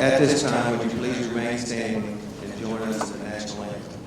At this time, would you please remain standing and join us in the national anthem?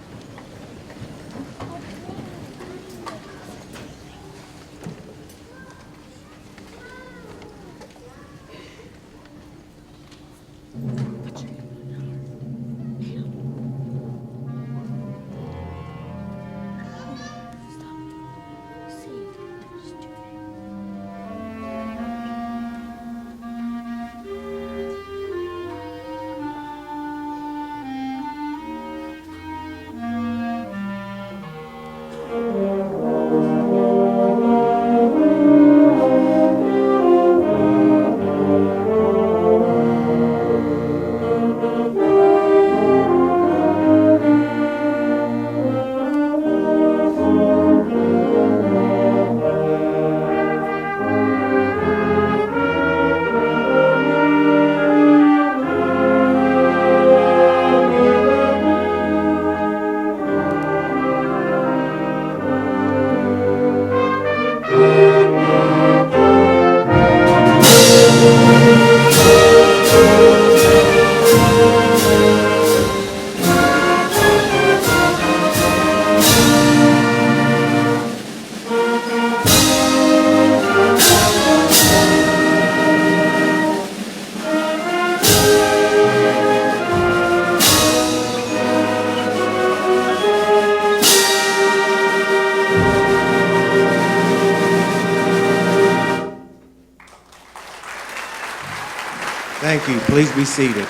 Thank you. Please be seated.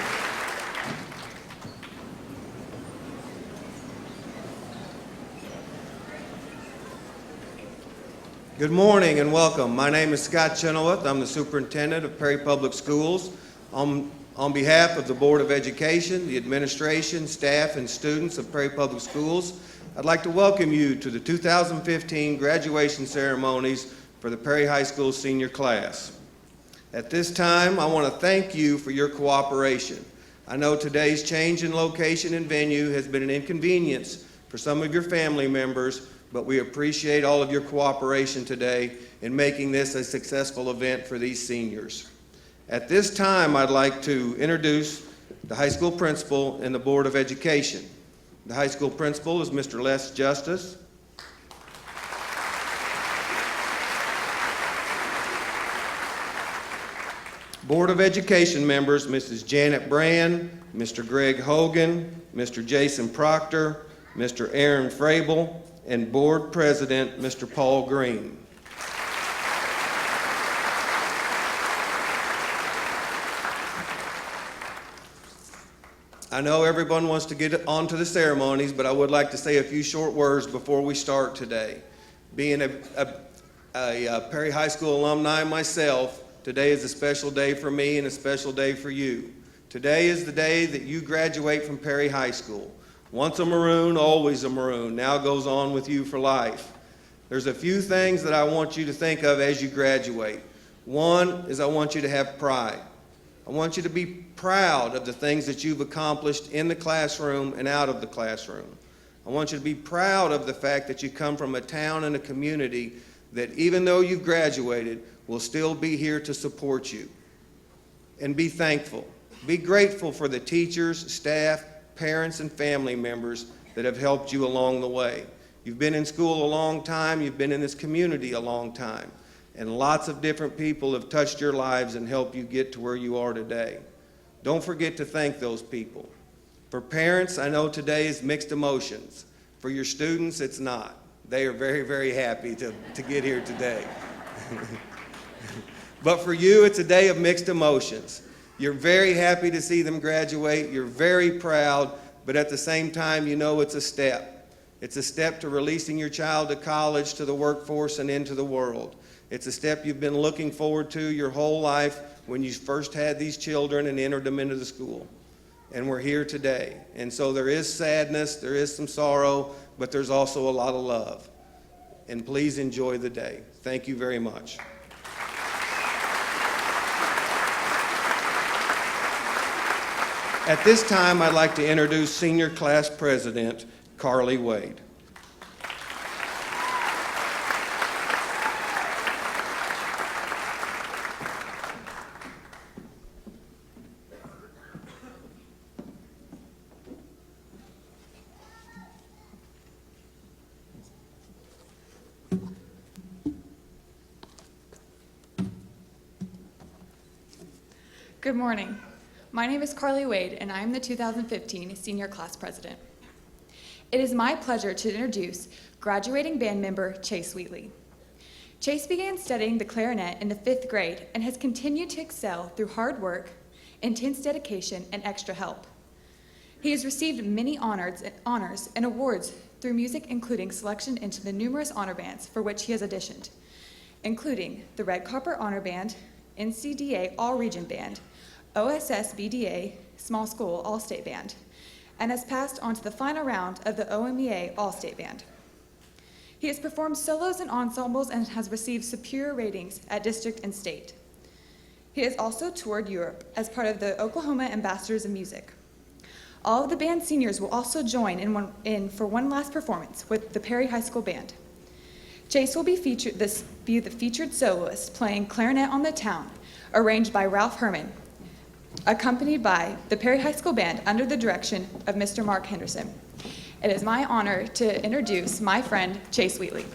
Good morning and welcome. My name is Scott Chenoweth. I'm the superintendent of Perry Public Schools. On behalf of the Board of Education, the administration, staff, and students of Perry Public Schools, I'd like to welcome you to the 2015 graduation ceremonies for the Perry High School senior class. At this time, I want to thank you for your cooperation. I know today's change in location and venue has been an inconvenience for some of your family members, but we appreciate all of your cooperation today in making this a successful event for these seniors. At this time, I'd like to introduce the high school principal and the Board of Education. The high school principal is Mr. Les Justice. Board of Education members, Mrs. Janet Brand, Mr. Greg Hogan, Mr. Jason Proctor, Mr. Aaron Frable, and Board President, Mr. Paul Green. I know everyone wants to get on to the ceremonies, but I would like to say a few short words before we start today. Being a Perry High School alumni myself, today is a special day for me and a special day for you. Today is the day that you graduate from Perry High School. Once a Maroon, always a Maroon. Now goes on with you for life. There's a few things that I want you to think of as you graduate. One is I want you to have pride. I want you to be proud of the things that you've accomplished in the classroom and out of the classroom. I want you to be proud of the fact that you come from a town and a community that even though you've graduated, will still be here to support you. And be thankful. Be grateful for the teachers, staff, parents, and family members that have helped you along the way. You've been in school a long time, you've been in this community a long time, and lots of different people have touched your lives and helped you get to where you are today. Don't forget to thank those people. For parents, I know today is mixed emotions. For your students, it's not. They are very, very happy to get here today. But for you, it's a day of mixed emotions. You're very happy to see them graduate. You're very proud, but at the same time, you know it's a step. It's a step to releasing your child to college, to the workforce, and into the world. It's a step you've been looking forward to your whole life when you first had these children and entered them into the school. And we're here today. And so there is sadness, there is some sorrow, but there's also a lot of love. And please enjoy the day. Thank you very much. At this time, I'd like to introduce Senior Class President, Carly Wade. Good morning. My name is Carly Wade, and I am the 2015 Senior Class President. It is my pleasure to introduce graduating band member Chase Wheatley. Chase began studying the clarinet in the 5th grade and has continued to excel through hard work, intense dedication, and extra help. He has received many honors and awards through music, including selection into the numerous honor bands for which he has auditioned, including the Red Copper Honor Band, NCDA All-Region Band, OSS BDA Small School All-State Band, and has passed on to the final round of the OMEA All-State Band. He has performed solos and ensembles and has received superior ratings at district and state. He has also toured Europe as part of the Oklahoma Ambassadors of Music. All of the band seniors will also join in for one last performance with the Perry High School Band. Chase will be the featured soloist playing Clarinet on the Town, arranged by Ralph Herman, accompanied by the Perry High School Band under the direction of Mr. Mark Henderson. It is my honor to introduce my friend, Chase Wheatley.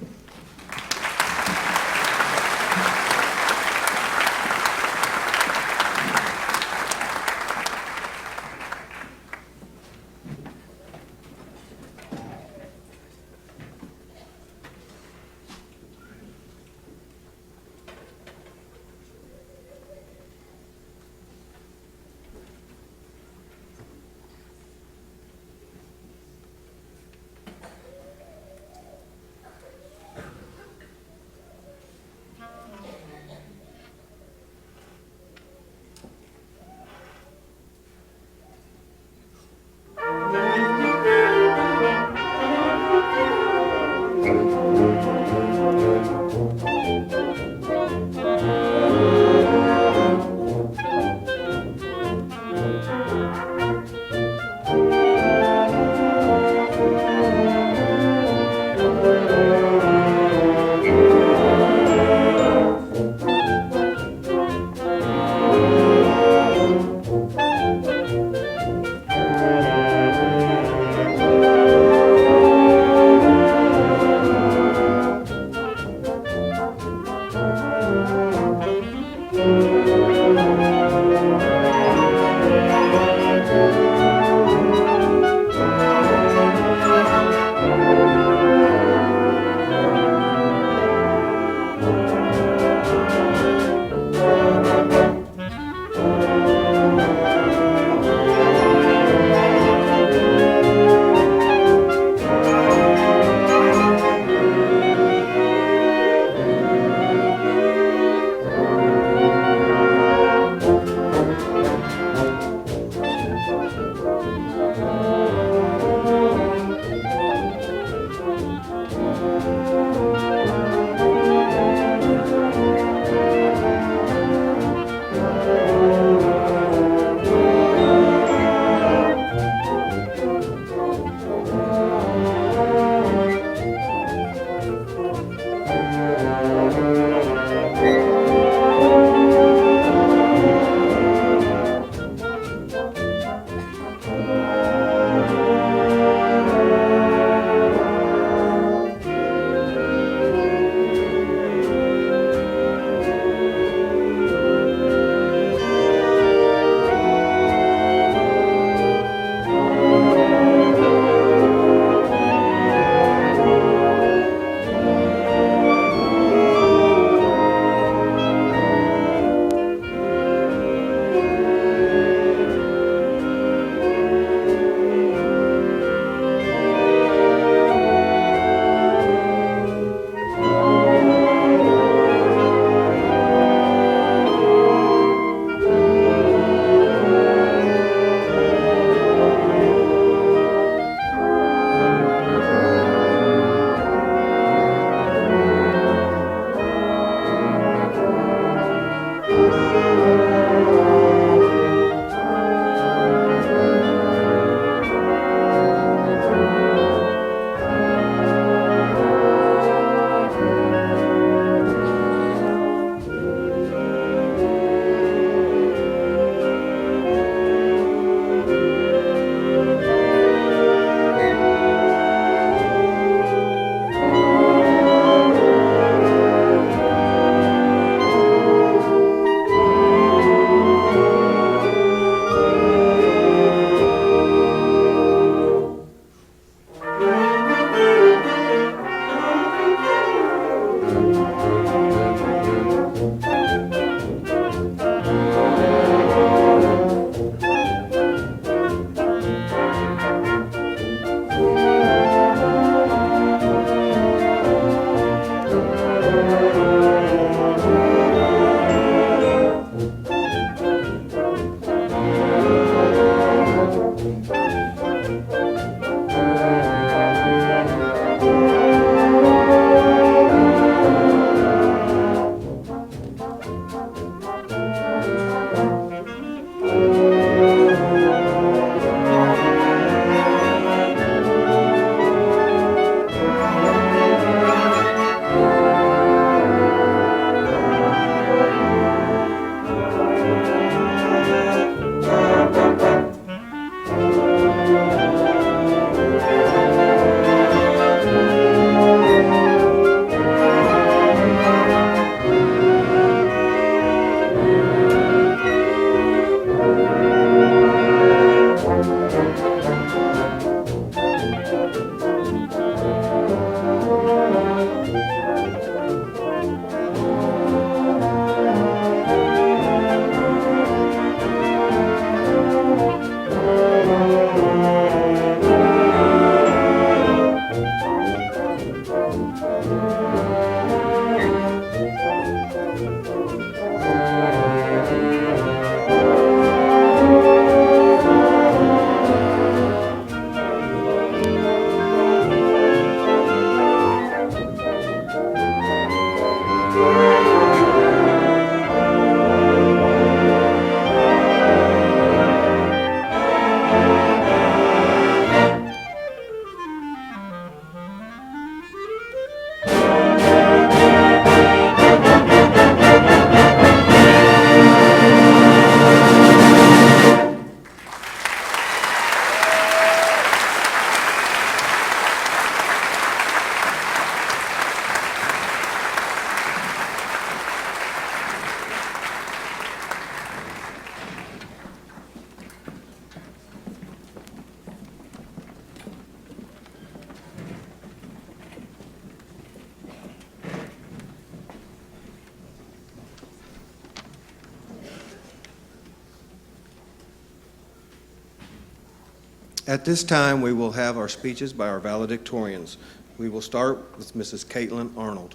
At this time, we will have our speeches by our valedictorians. We will start with Mrs. Caitlin Arnold.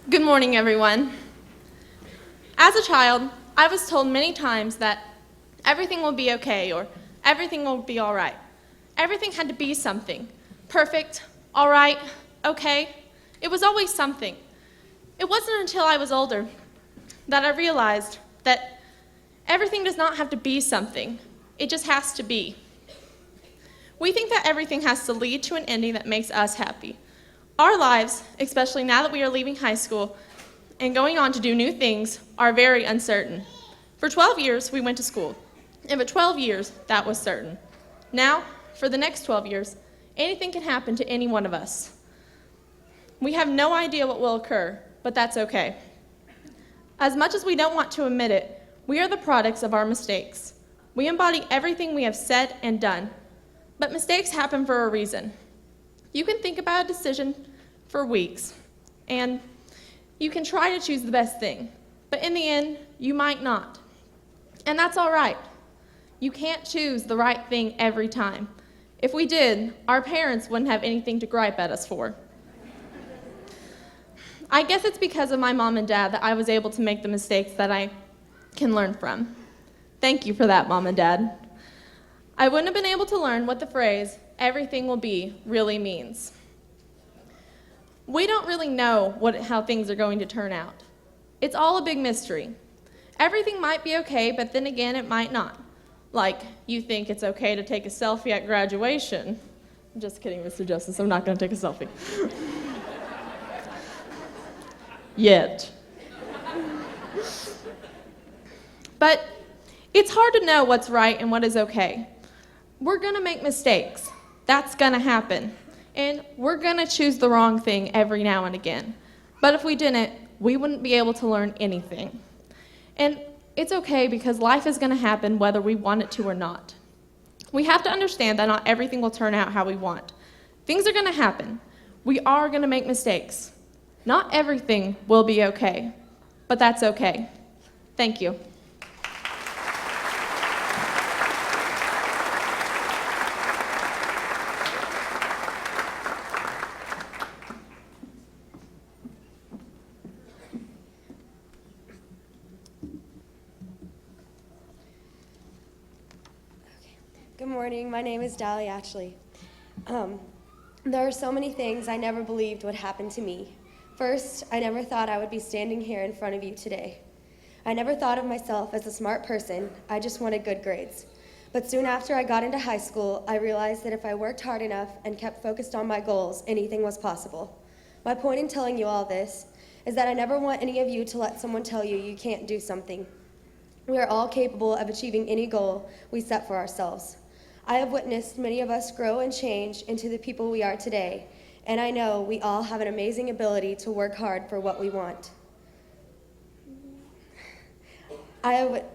Good morning, everyone. As a child, I was told many times that everything will be okay or everything will be all right. Everything had to be something. Perfect, all right, okay. It was always something. It wasn't until I was older that I realized that everything does not have to be something. It just has to be. We think that everything has to lead to an ending that makes us happy. Our lives, especially now that we are leaving high school and going on to do new things, are very uncertain. For 12 years, we went to school, and for 12 years, that was certain. Now, for the next 12 years, anything can happen to any one of us. We have no idea what will occur, but that's okay. As much as we don't want to admit it, we are the products of our mistakes. We embody everything we have said and done, but mistakes happen for a reason. You can think about a decision for weeks, and you can try to choose the best thing, but in the end, you might not. And that's all right. You can't choose the right thing every time. If we did, our parents wouldn't have anything to gripe at us for. I guess it's because of my mom and dad that I was able to make the mistakes that I can learn from. Thank you for that, Mom and Dad. I wouldn't have been able to learn what the phrase, everything will be, really means. We don't really know how things are going to turn out. It's all a big mystery. Everything might be okay, but then again, it might not. Like, you think it's okay to take a selfie at graduation. I'm just kidding, Mr. Justice, I'm not going to take a selfie. Yet. But it's hard to know what's right and what is okay. We're going to make mistakes. That's going to happen. And we're going to choose the wrong thing every now and again. But if we didn't, we wouldn't be able to learn anything. And it's okay because life is going to happen whether we want it to or not. We have to understand that not everything will turn out how we want. Things are going to happen. We are going to make mistakes. Not everything will be okay, but that's okay. Thank you. Good morning. My name is Dally Ashley. There are so many things I never believed would happen to me. First, I never thought I would be standing here in front of you today. I never thought of myself as a smart person. I just wanted good grades. But soon after I got into high school, I realized that if I worked hard enough and kept focused on my goals, anything was possible. My point in telling you all this is that I never want any of you to let someone tell you you can't do something. We are all capable of achieving any goal we set for ourselves. I have witnessed many of us grow and change into the people we are today, and I know we all have an amazing ability to work hard for what we want. There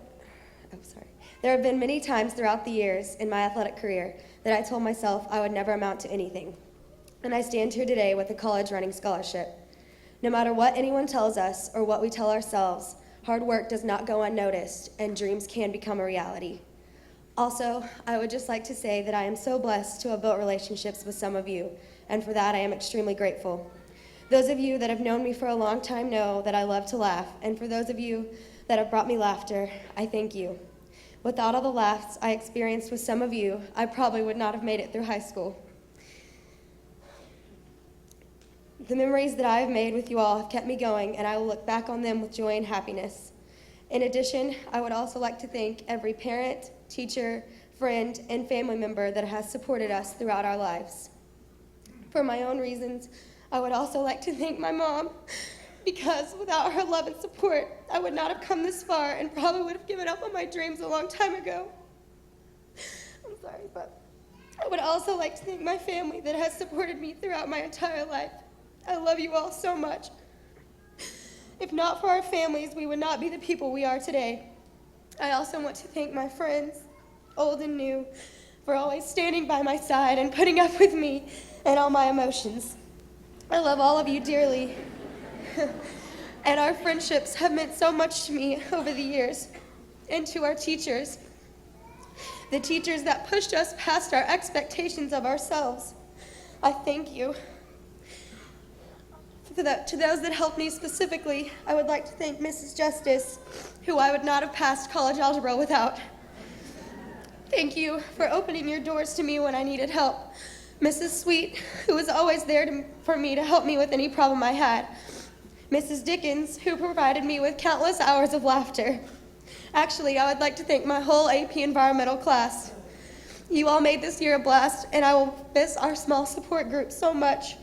have been many times throughout the years in my athletic career that I told myself I would never amount to anything, and I stand here today with a college running scholarship. No matter what anyone tells us or what we tell ourselves, hard work does not go unnoticed, and dreams can become a reality. Also, I would just like to say that I am so blessed to have built relationships with some of you, and for that I am extremely grateful. Those of you that have known me for a long time know that I love to laugh, and for those of you that have brought me laughter, I thank you. Without all the laughs I experienced with some of you, I probably would not have made it through high school. The memories that I have made with you all have kept me going, and I will look back on them with joy and happiness. In addition, I would also like to thank every parent, teacher, friend, and family member that has supported us throughout our lives. For my own reasons, I would also like to thank my mom, because without her love and support, I would not have come this far and probably would have given up on my dreams a long time ago. I'm sorry, but I would also like to thank my family that has supported me throughout my entire life. I love you all so much. If not for our families, we would not be the people we are today. I also want to thank my friends, old and new, for always standing by my side and putting up with me and all my emotions. I love all of you dearly, and our friendships have meant so much to me over the years, and to our teachers, the teachers that pushed us past our expectations of ourselves. I thank you. To those that helped me specifically, I would like to thank Mrs. Justice, who I would not have passed college algebra without. Thank you for opening your doors to me when I needed help. Mrs. Sweet, who was always there for me to help me with any problem I had. Mrs. Dickens, who provided me with countless hours of laughter. Actually, I would like to thank my whole AP Environmental class. You all made this year a blast, and I will miss our small support group so much.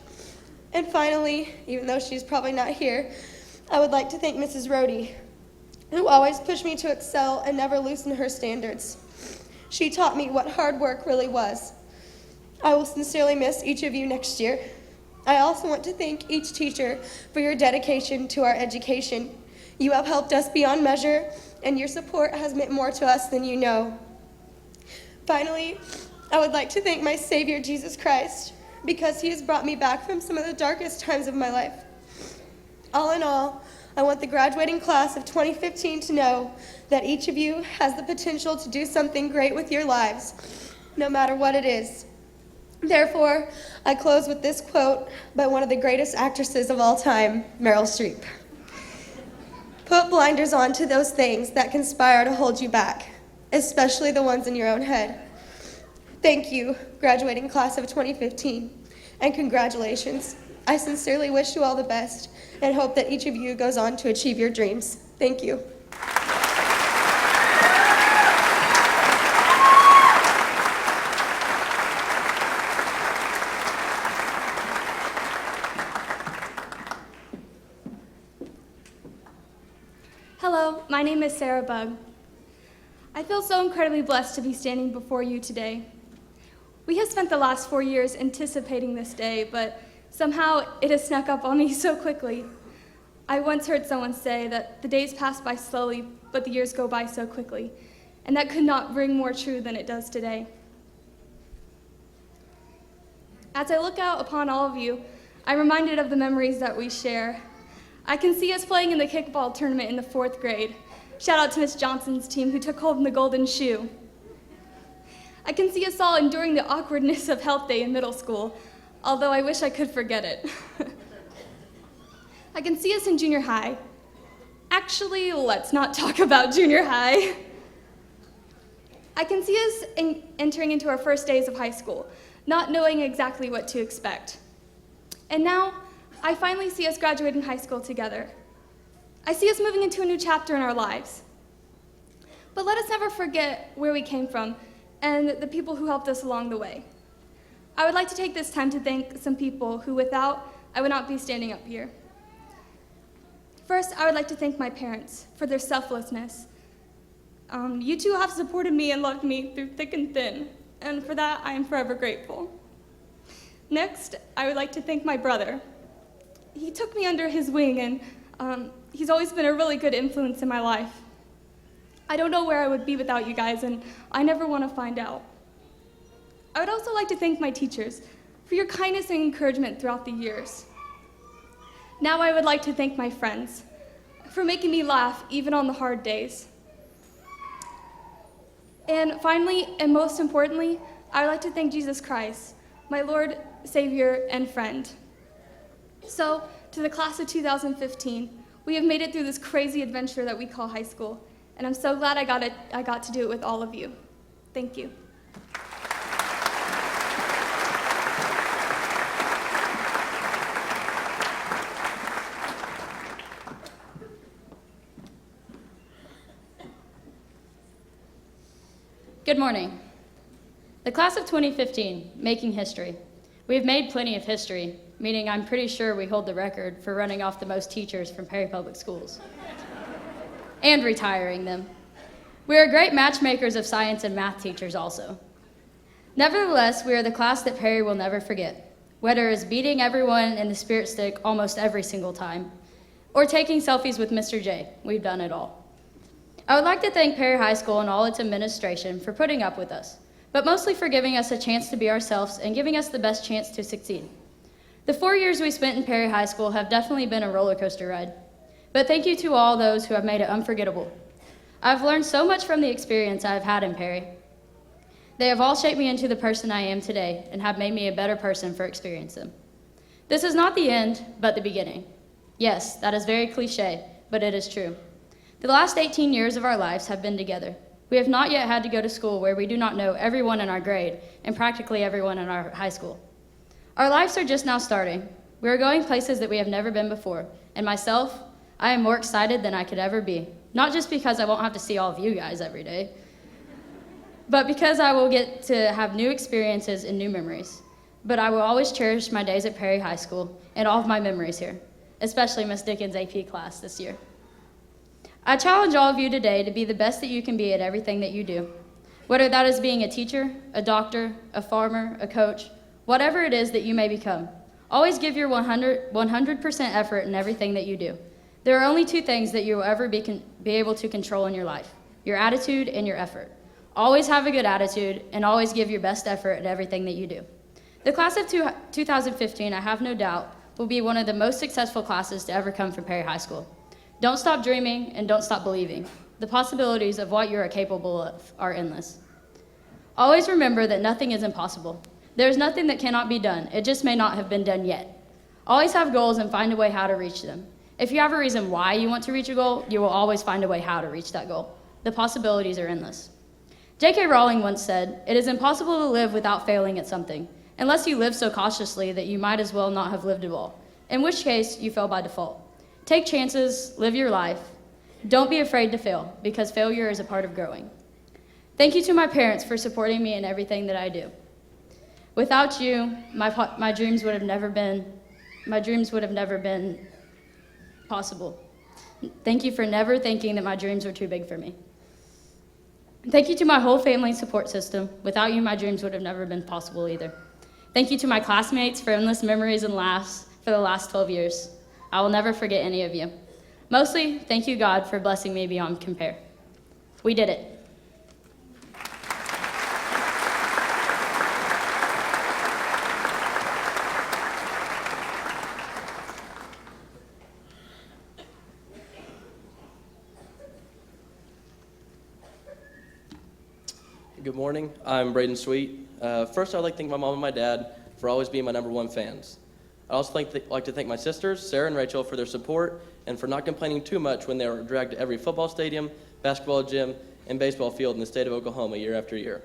And finally, even though she's probably not here, I would like to thank Mrs. Rohde, who always pushed me to excel and never loosen her standards. She taught me what hard work really was. I will sincerely miss each of you next year. I also want to thank each teacher for your dedication to our education. You have helped us beyond measure, and your support has meant more to us than you know. Finally, I would like to thank my Savior, Jesus Christ, because he has brought me back from some of the darkest times of my life. All in all, I want the graduating class of 2015 to know that each of you has the potential to do something great with your lives, no matter what it is. Therefore, I close with this quote by one of the greatest actresses of all time, Meryl Streep. Put blinders on to those things that conspire to hold you back, especially the ones in your own head. Thank you, graduating class of 2015, and congratulations. I sincerely wish you all the best and hope that each of you goes on to achieve your dreams. Thank you. Hello, my name is Sarah Bugg. I feel so incredibly blessed to be standing before you today. We have spent the last 4 years anticipating this day, but somehow it has snuck up on me so quickly. I once heard someone say that the days pass by slowly, but the years go by so quickly, and that could not ring more true than it does today. As I look out upon all of you, I'm reminded of the memories that we share. I can see us playing in the kickball tournament in the 4th grade. Shout out to Miss Johnson's team who took hold in the golden shoe. I can see us all enduring the awkwardness of health day in middle school, although I wish I could forget it. I can see us in junior high. Actually, let's not talk about junior high. I can see us entering into our first days of high school, not knowing exactly what to expect. And now, I finally see us graduating high school together. I see us moving into a new chapter in our lives. But let us never forget where we came from and the people who helped us along the way. I would like to take this time to thank some people who without, I would not be standing up here. First, I would like to thank my parents for their selflessness. You two have supported me and loved me through thick and thin, and for that, I am forever grateful. Next, I would like to thank my brother. He took me under his wing, and he's always been a really good influence in my life. I don't know where I would be without you guys, and I never want to find out. I would also like to thank my teachers for your kindness and encouragement throughout the years. Now I would like to thank my friends for making me laugh even on the hard days. And finally, and most importantly, I would like to thank Jesus Christ, my Lord, Savior, and friend. So, to the class of 2015, we have made it through this crazy adventure that we call high school, and I'm so glad I got to do it with all of you. Thank you. Good morning. The class of 2015, making history. We have made plenty of history, meaning I'm pretty sure we hold the record for running off the most teachers from Perry Public Schools and retiring them. We are great matchmakers of science and math teachers also. Nevertheless, we are the class that Perry will never forget, whether it is beating everyone in the spirit stick almost every single time, or taking selfies with Mr. J. We've done it all. I would like to thank Perry High School and all its administration for putting up with us, but mostly for giving us a chance to be ourselves and giving us the best chance to succeed. The 4 years we spent in Perry High School have definitely been a roller coaster ride, but thank you to all those who have made it unforgettable. I've learned so much from the experience I've had in Perry. They have all shaped me into the person I am today and have made me a better person for experiencing them. This is not the end, but the beginning. Yes, that is very cliche, but it is true. The last 18 years of our lives have been together. We have not yet had to go to school where we do not know everyone in our grade and practically everyone in our high school. Our lives are just now starting. We are going places that we have never been before, and myself, I am more excited than I could ever be. Not just because I won't have to see all of you guys every day, but because I will get to have new experiences and new memories. But I will always cherish my days at Perry High School and all of my memories here, especially Miss Dickens' AP class this year. I challenge all of you today to be the best that you can be at everything that you do, whether that is being a teacher, a doctor, a farmer, a coach, whatever it is that you may become. Always give your 100% effort in everything that you do. There are only two things that you will ever be able to control in your life, your attitude and your effort. Always have a good attitude and always give your best effort at everything that you do. The class of 2015, I have no doubt, will be one of the most successful classes to ever come from Perry High School. Don't stop dreaming and don't stop believing. The possibilities of what you are capable of are endless. Always remember that nothing is impossible. There is nothing that cannot be done. It just may not have been done yet. Always have goals and find a way how to reach them. If you have a reason why you want to reach a goal, you will always find a way how to reach that goal. The possibilities are endless. J.K. Rowling once said, "It is impossible to live without failing at something, unless you live so cautiously that you might as well not have lived at all, in which case you fail by default." Take chances, live your life. Don't be afraid to fail, because failure is a part of growing. Thank you to my parents for supporting me in everything that I do. Without you, my dreams would have never been possible. Thank you for never thinking that my dreams were too big for me. Thank you to my whole family support system. Without you, my dreams would have never been possible either. Thank you to my classmates for endless memories and laughs for the last 12 years. I will never forget any of you. Mostly, thank you, God, for blessing me beyond compare. We did it. Good morning. I'm Braden Sweet. First, I'd like to thank my mom and my dad for always being my #1 fans. I'd also like to thank my sisters, Sarah and Rachel, for their support and for not complaining too much when they were dragged to every football stadium, basketball gym, and baseball field in the state of Oklahoma year after year.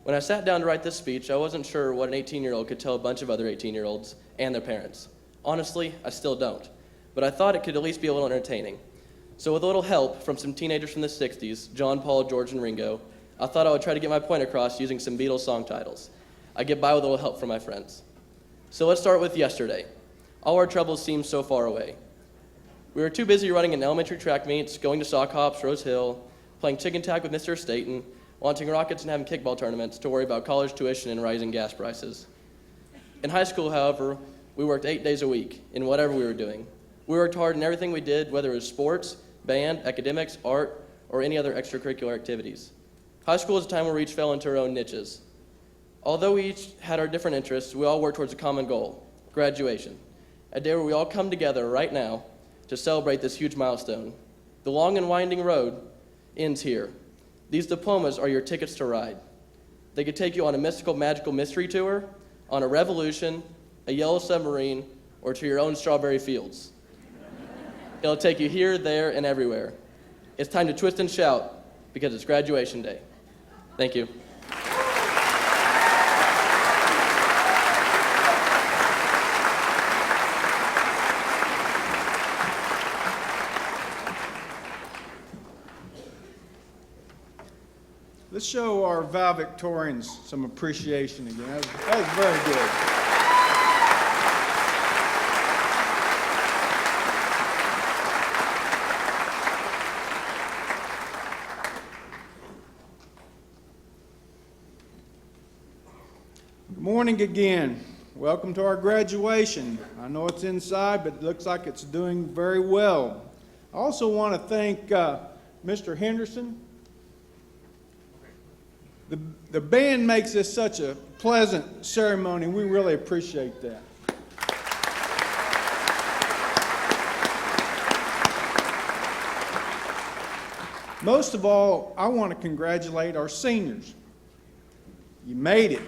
When I sat down to write this speech, I wasn't sure what an 18-year-old could tell a bunch of other 18-year-olds and their parents. Honestly, I still don't. But I thought it could at least be a little entertaining. So with a little help from some teenagers from the 60s, John, Paul, George, and Ringo, I thought I would try to get my point across using some Beatles song titles. I get by with a little help from my friends. So let's start with yesterday. All our troubles seem so far away. We were too busy running in elementary track meets, going to sock hops, Rose Hill, playing chicken tag with Mr. Staten, launching rockets and having kickball tournaments to worry about college tuition and rising gas prices. In high school, however, we worked 8 days a week in whatever we were doing. We worked hard in everything we did, whether it was sports, band, academics, art, or any other extracurricular activities. High school is a time where we each fell into our own niches. Although we each had our different interests, we all worked towards a common goal, graduation, a day where we all come together right now to celebrate this huge milestone. The long and winding road ends here. These diplomas are your tickets to ride. They could take you on a mystical, magical mystery tour, on a revolution, a yellow submarine, or to your own strawberry fields. It'll take you here, there, and everywhere. It's time to twist and shout because it's graduation day. Thank you. Let's show our valedictorians some appreciation again. That was very good. Good morning again. Welcome to our graduation. I know it's inside, but it looks like it's doing very well. I also want to thank Mr. Henderson. The band makes this such a pleasant ceremony. We really appreciate that. Most of all, I want to congratulate our seniors. You made it.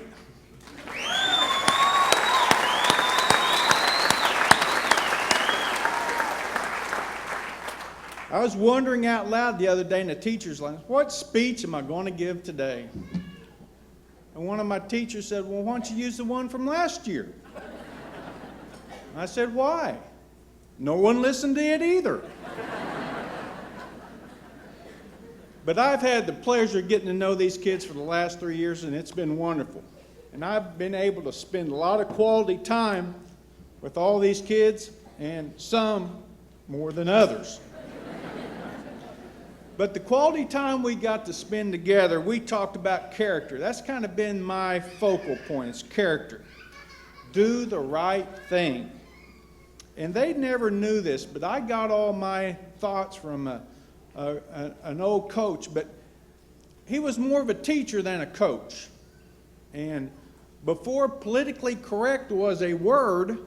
I was wondering out loud the other day in the teacher's lounge, what speech am I going to give today? And one of my teachers said, well, why don't you use the one from last year? And I said, why? No one listened to it either. But I've had the pleasure of getting to know these kids for the last 3 years, and it's been wonderful. And I've been able to spend a lot of quality time with all these kids, and some more than others. But the quality time we got to spend together, we talked about character. That's kind of been my focal point, is character. Do the right thing. And they never knew this, but I got all my thoughts from an old coach, but he was more of a teacher than a coach. And before politically correct was a word,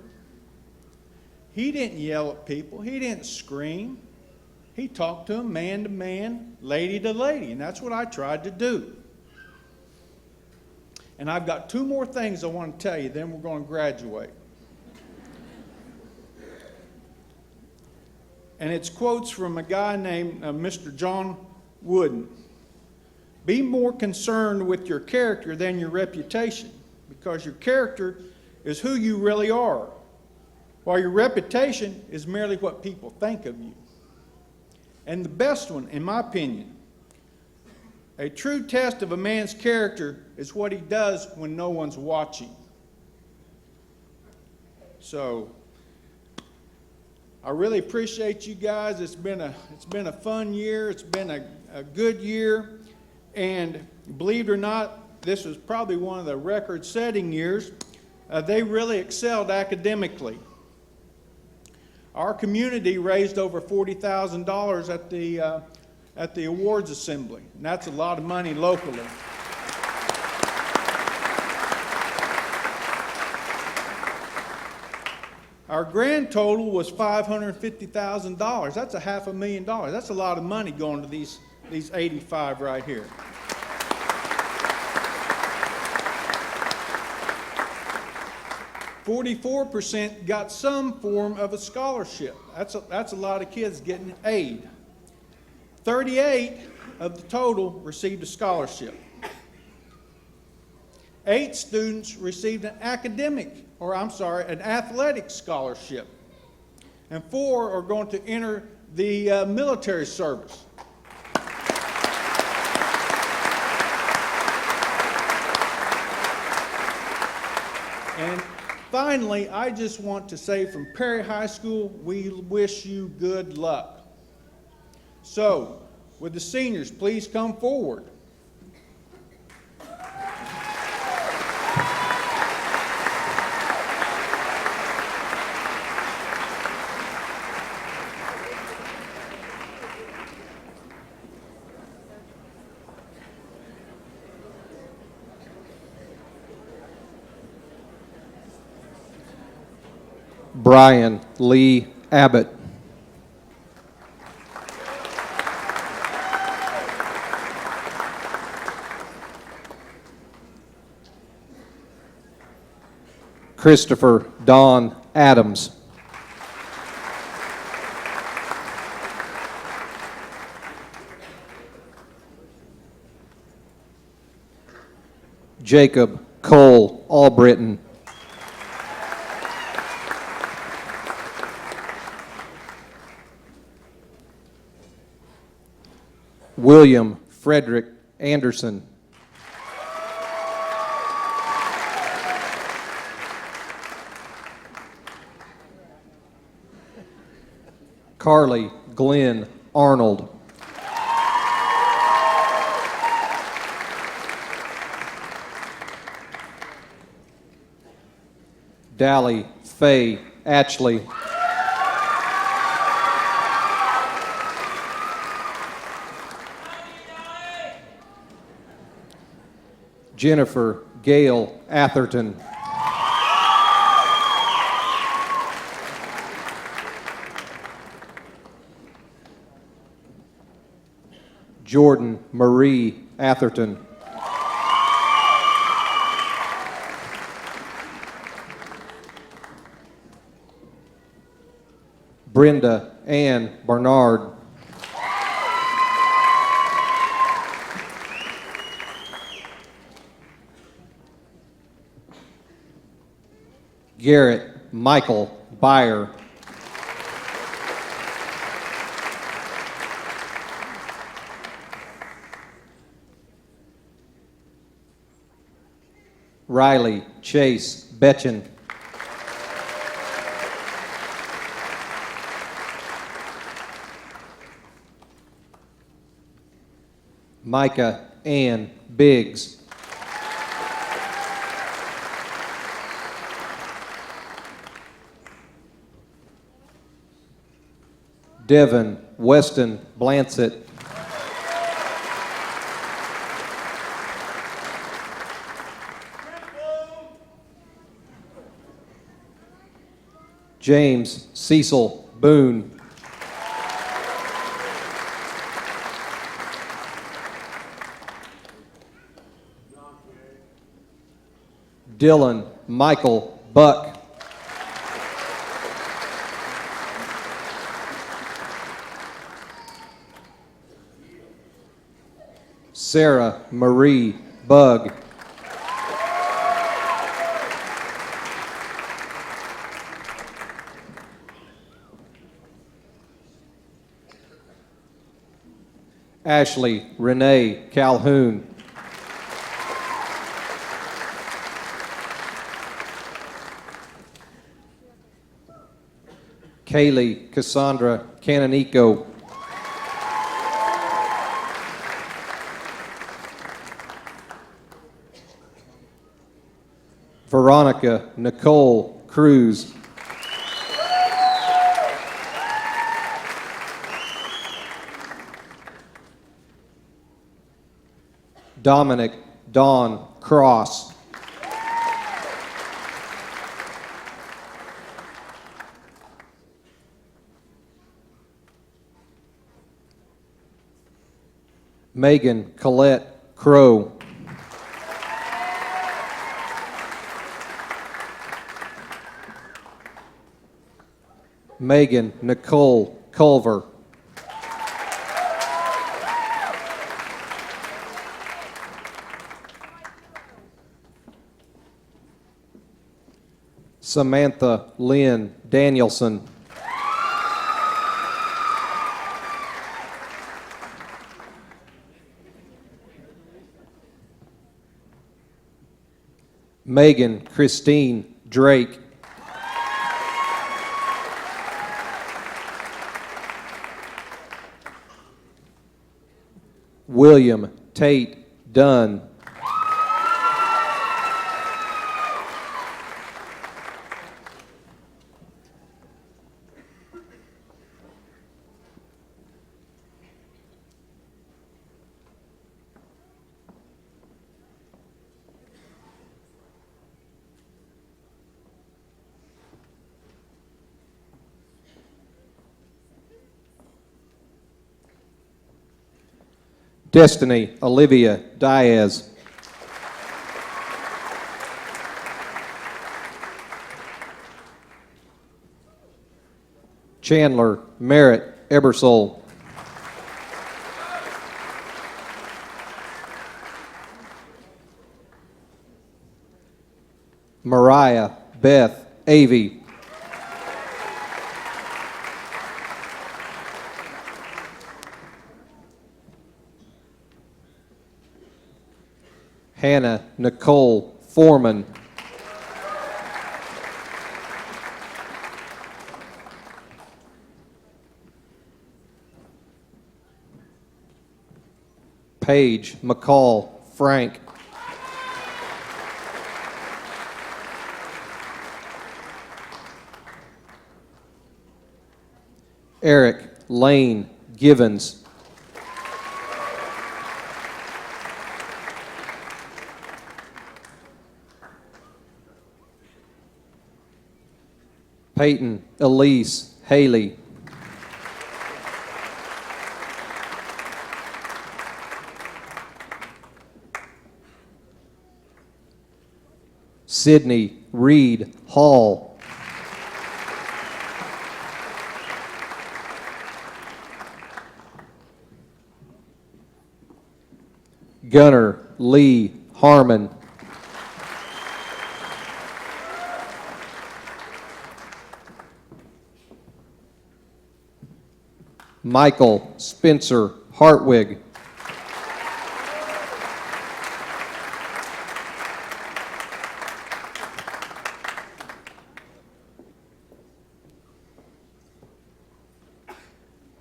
he didn't yell at people. He didn't scream. He talked to them man to man, lady to lady, and that's what I tried to do. And I've got 2 more things I want to tell you, then we're going to graduate. And it's quotes from a guy named Mr. John Wooden. Be more concerned with your character than your reputation, because your character is who you really are, while your reputation is merely what people think of you. And the best one, in my opinion, a true test of a man's character is what he does when no one's watching. So, I really appreciate you guys. It's been a fun year. It's been a good year. And believe it or not, this was probably one of the record-setting years. They really excelled academically. Our community raised over $40,000 at the awards assembly, and that's a lot of money locally. Our grand total was $550,000. That's a $500,000. That's a lot of money going to these 85 right here. "44% got some form of a scholarship. That's a lot of kids getting aid. 38 of the total received a scholarship. 8 students received an athletic scholarship. And 4 are going to enter the military service. And finally, I just want to say from Perry High School, we wish you good luck. So, would the seniors please come forward? Brian Lee Abbott. Christopher Don Adams. Jacob Cole Albritton. William Frederick Anderson. Carly Glenn Arnold. Dally Faye Atchley. Jennifer Gale Atherton. Jordan Marie Atherton. Brenda Ann Barnard. Garrett Michael Byer. Riley Chase Betchen. Micah Ann Biggs. Devin Weston Blancett. James Cecil Boone. Dylan Michael Buck. Sarah Marie Bugg. Ashley Renee Calhoun. Kaylee Cassandra Canonico. Veronica Nicole Cruz. Dominic Don Cross. Megan Colette Crow. Megan Nicole Culver. Samantha Lynn Danielson. Megan Christine Drake. William Tate Dunn. Destiny Olivia Diaz. Chandler Merritt Ebersole. Mariah Beth Avey. Hannah Nicole Foreman. Paige McCall Frank. Eric Lane Givens. Peyton Elise Haley. Sydney Reed Hall. Gunnar Lee Harmon. Michael Spencer Hartwig.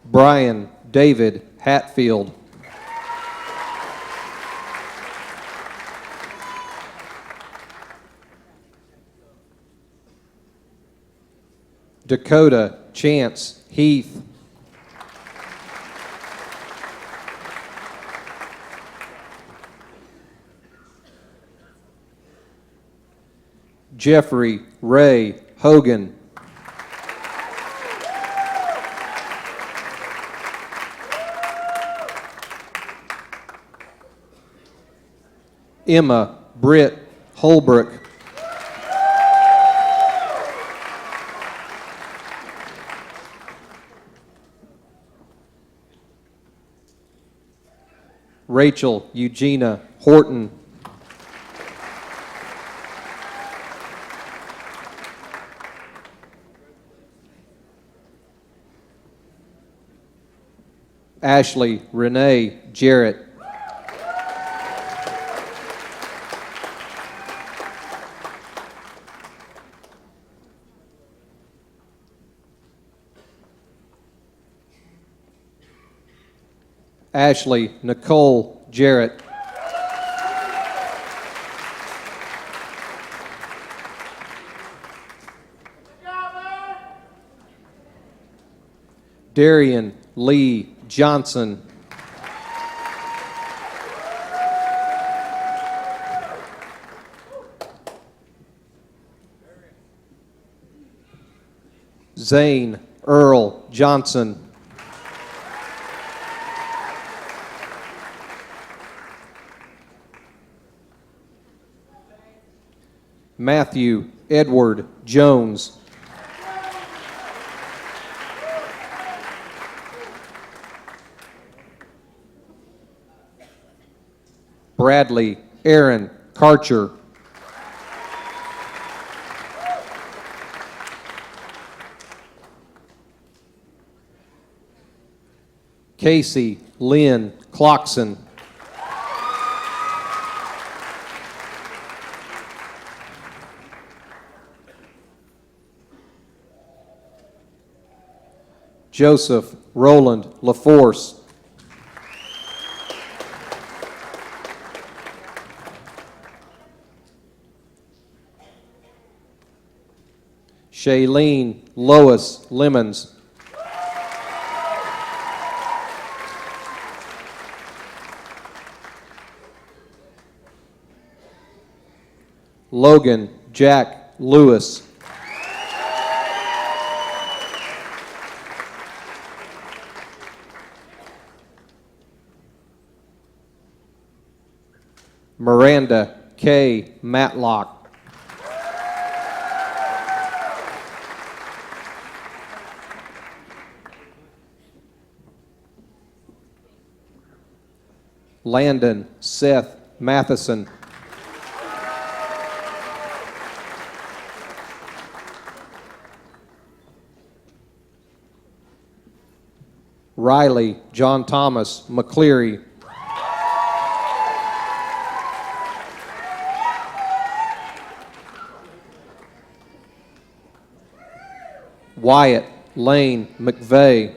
Brian David Hatfield. Dakota Chance Heath. Jeffrey Ray Hogan. Emma Britt Holbrook. Rachel Eugenia Horton. Ashley Renee Jarrett. Ashley Nicole Jarrett. Darian Lee Johnson. Zane Earl Johnson. Matthew Edward Jones. Bradley Aaron Karcher. Casey Lynn Clockson. Joseph Roland LaForce. Shailene Lois Lemons. Logan Jack Lewis. Miranda K. Matlock. Landon Seth Matheson. Riley John Thomas McCleary. Wyatt Lane McVeigh.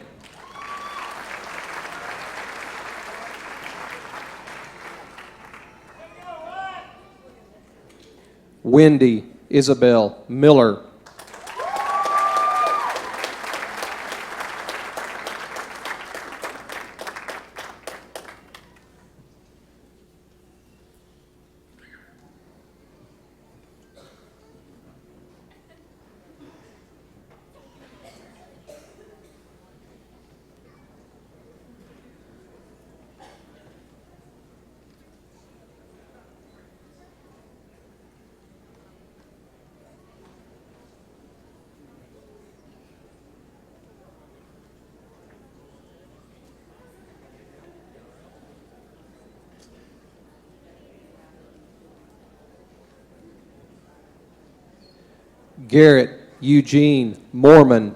Wendy Isabel Miller. Garrett Eugene Mormon.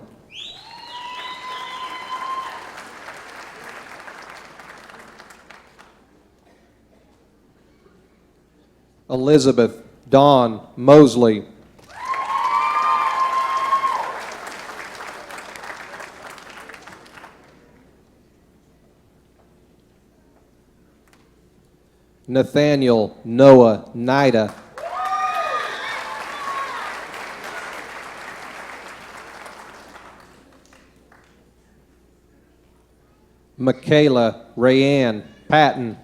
Elizabeth Dawn Mosley. Nathaniel Noah Nida. Michaela Rayanne Patton.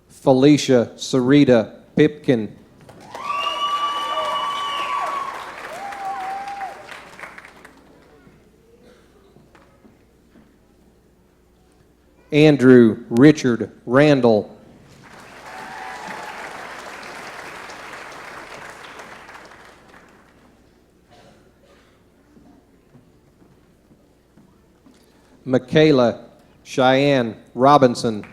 Felicia Sarita Pipkin. Andrew Richard Randall. Michaela Cheyenne Robinson.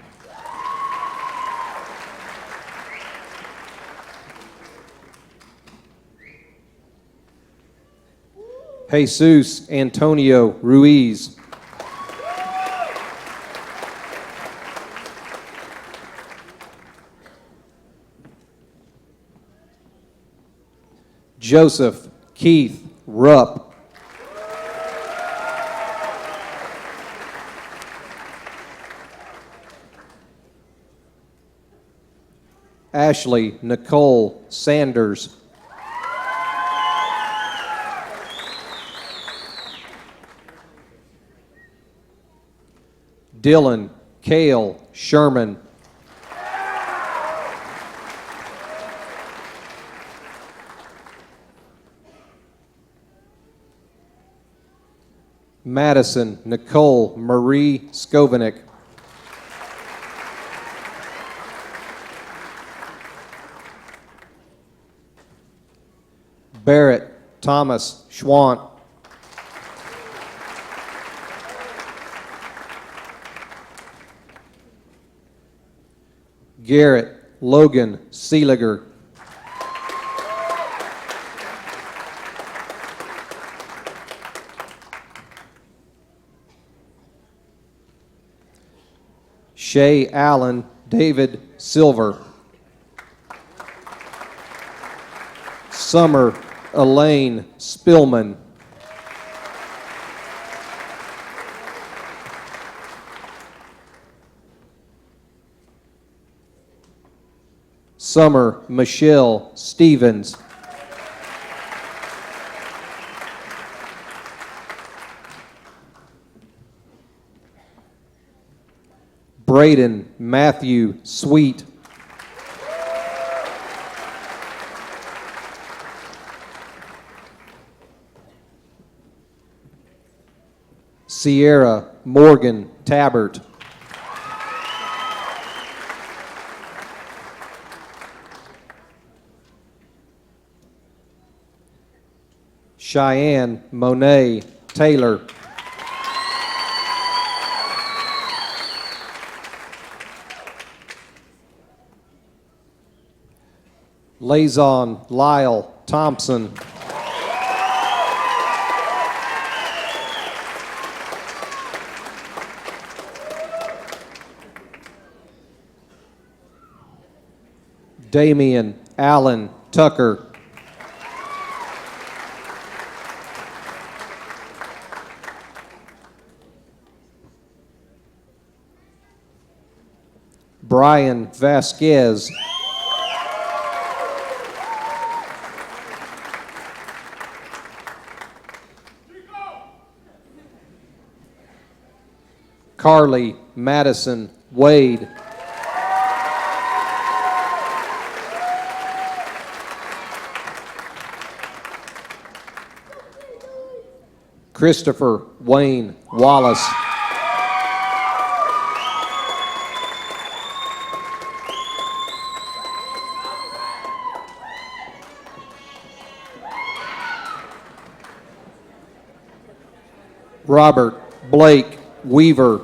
Jesus Antonio Ruiz. Joseph Keith Rupp. Ashley Nicole Sanders. Dylan Cale Sherman. Madison Nicole Marie Skovanik. Barrett Thomas Schwant. Garrett Logan Seeliger. Shay Allen David Silver. Summer Elaine Spillman. Summer Michelle Stevens. Braden Matthew Sweet. Sierra Morgan Tabbert. Cheyenne Monet Taylor. Lazon Lyle Thompson. Damian Allen Tucker. Brian Vasquez. Carly Madison Wade. Christopher Wayne Wallace. Robert Blake Weaver.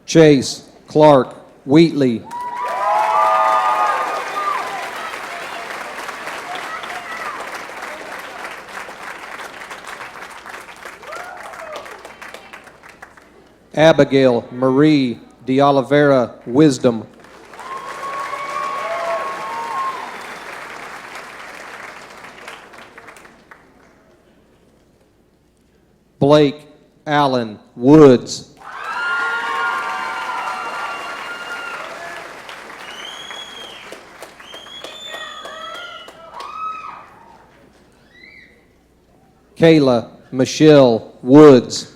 Chase Clark Wheatley. Abigail Marie de Oliveira Wisdom. Blake Allen Woods. Kayla Michelle Woods.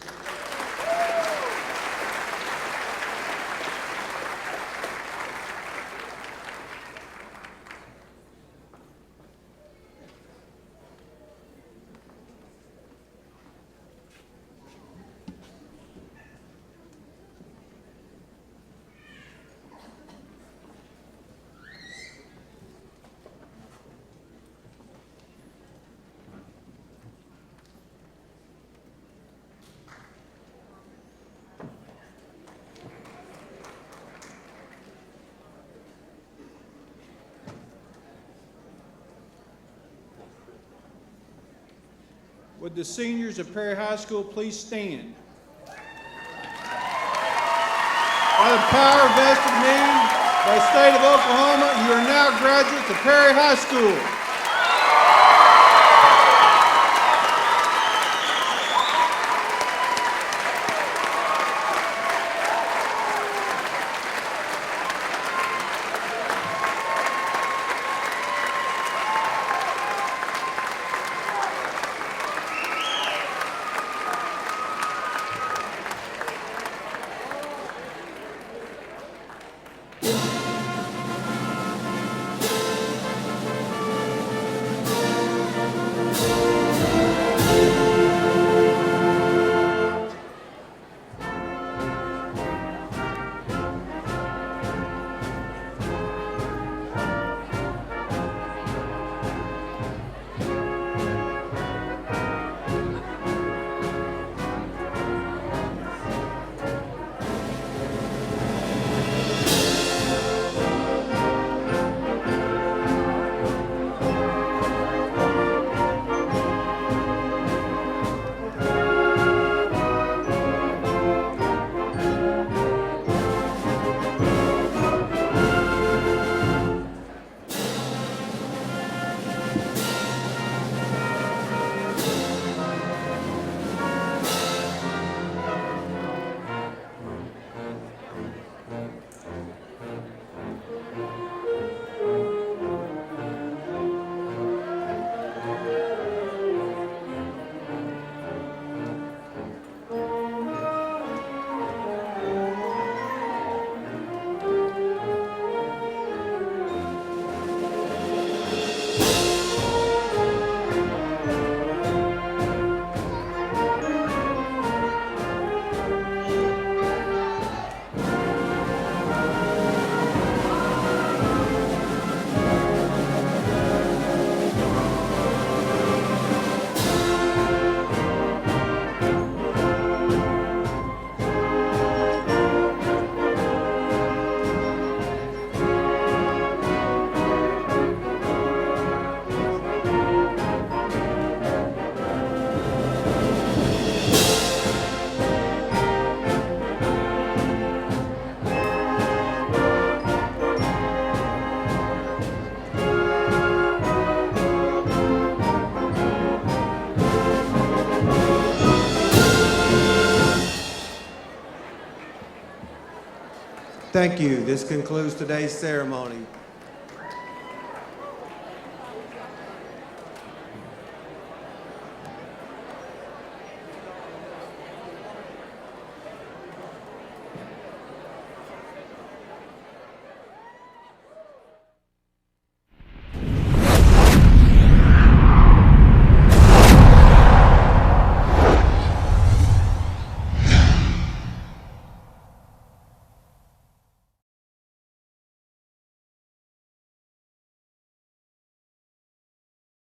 Would the seniors of Perry High School please stand? By the power vested in me by the state of Oklahoma, you are now graduates of Perry High School. Thank you. This concludes today's ceremony.